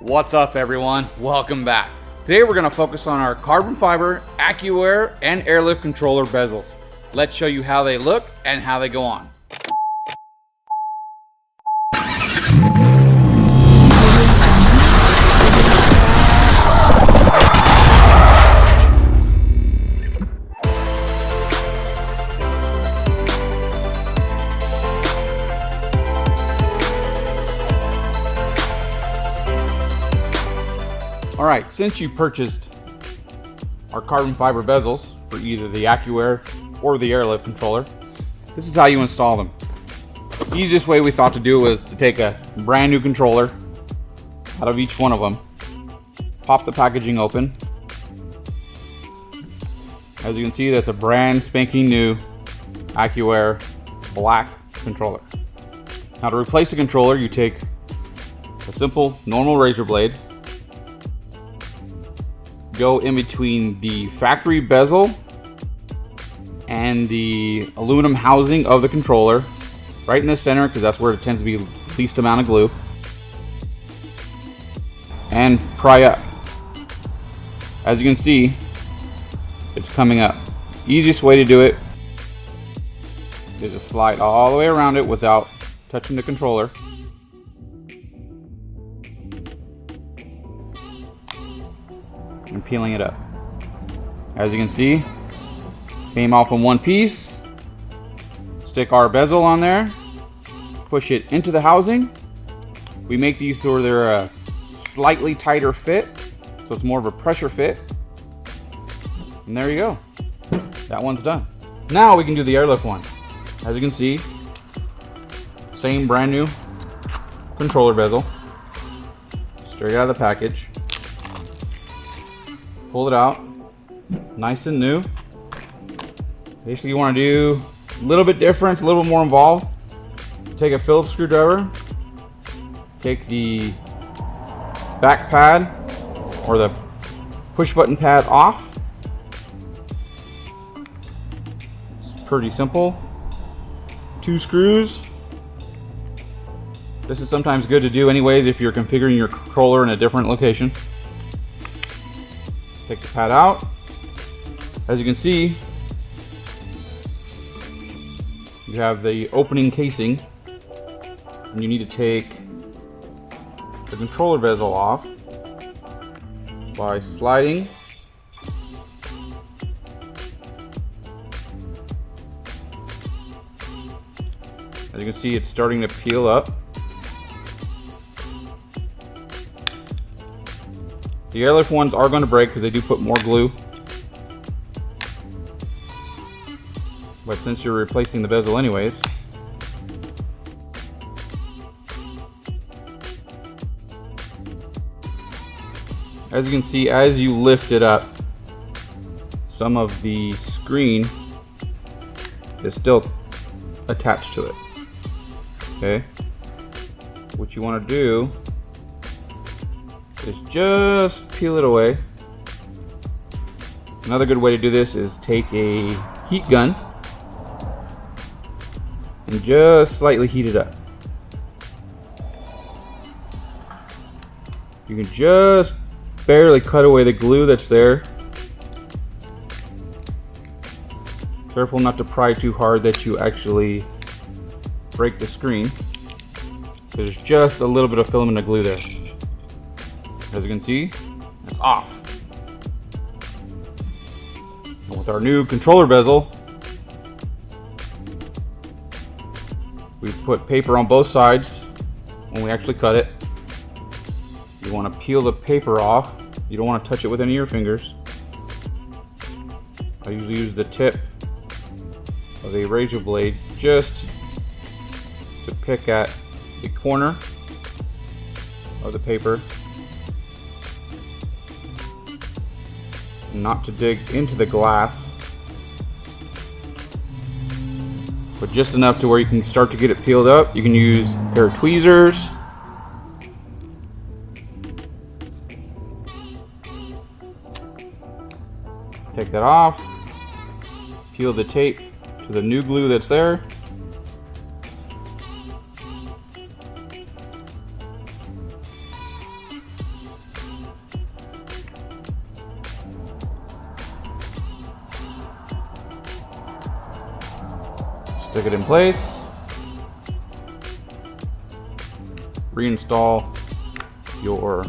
What's up everyone? Welcome back. Today we're going to focus on our carbon fiber Accuair and Air Lift controller bezels. Let's show you how they look and how they go on. Alright, since you purchased our carbon fiber bezels for either the Accuair or the Air Lift controller, this is how you install them. The easiest way we thought to do was to take a brand new controller out of each one of them, pop the packaging open. As you can see, that's a brand spanking new Accuair black controller. Now to replace the controller, you take a simple normal razor blade, go in between the factory bezel and the aluminum housing of the controller, right in the center because that's where it tends to be least amount of glue, and pry up. As you can see, it's coming up. Easiest way to do it is to slide all the way around it without touching the controller. And peeling it up. As you can see, came off in one piece. Stick our bezel on there, push it into the housing. We make these so they're a slightly tighter fit, so it's more of a pressure fit. And there you go. That one's done. Now we can do the Air Lift one. As you can see, same brand new controller bezel, straight out of the package. Pull it out, nice and new. Basically you want to do a little bit different, a little bit more involved. Take a Phillips screwdriver, take the back pad or the push button pad off. It's pretty simple. 2 screws. This is sometimes good to do anyways if you're configuring your controller in a different location. Take the pad out. As you can see, you have the opening casing, and you need to take the controller bezel off by sliding as you can see, it's starting to peel up. The Air Lift ones are going to break because they do put more glue. But since you're replacing the bezel anyways, as you can see, as you lift it up, some of the screen is still attached to it. Okay? What you want to do is just peel it away. Another good way to do this is take a heat gun and just slightly heat it up. You can just barely cut away the glue that's there. Careful not to pry too hard that you actually break the screen. There's just a little bit of filament of glue there. As you can see, it's off. And with our new controller bezel, we put paper on both sides when we actually cut it. You want to peel the paper off. You don't want to touch it with any of your fingers. I usually use the tip of a razor blade just to pick at the corner of the paper, not to dig into the glass, but just enough to where you can start to get it peeled up. You can use a pair of tweezers. Take that off, peel the tape to the new glue that's there. Stick it in place. Reinstall your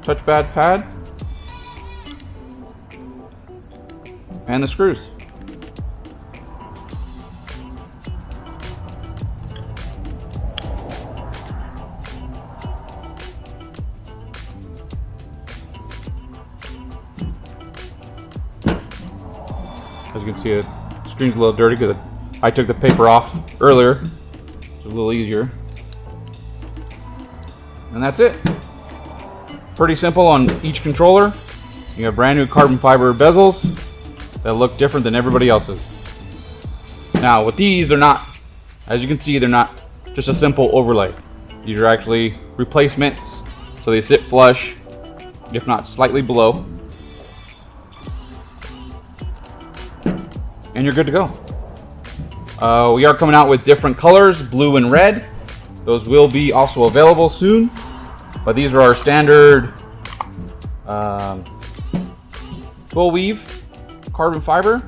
touchpad pad and the screws. As you can see, the screen's a little dirty because I took the paper off earlier. It's a little easier. And that's it. Pretty simple on each controller. You have brand new carbon fiber bezels that look different than everybody else's. Now with these, they're not, as you can see, they're not just a simple overlay. These are actually replacements, so they sit flush, if not slightly below. And you're good to go. We are coming out with different colors, blue and red. Those will be also available soon. But these are our standard full weave carbon fiber.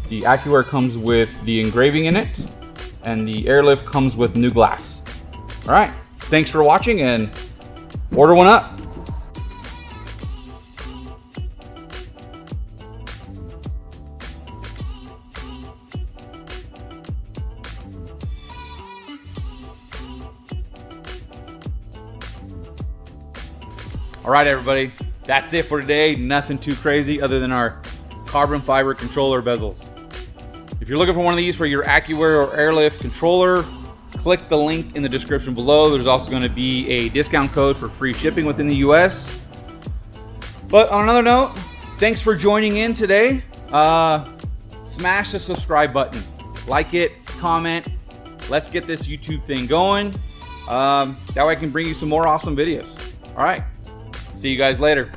The Accuair comes with the engraving in it, and the Airlift comes with new glass. All right, thanks for watching, and order one up. All right, everybody, that's it for today. Nothing too crazy other than our carbon fiber controller bezels. If you're looking for one of these for your Accuair or Airlift controller, click the link in the description below. There's also going to be a discount code for free shipping within the US. But on another note, thanks for joining in today. Smash the subscribe button, like it, comment. Let's get this YouTube thing going. That way I can bring you some more awesome videos. All right. See you guys later.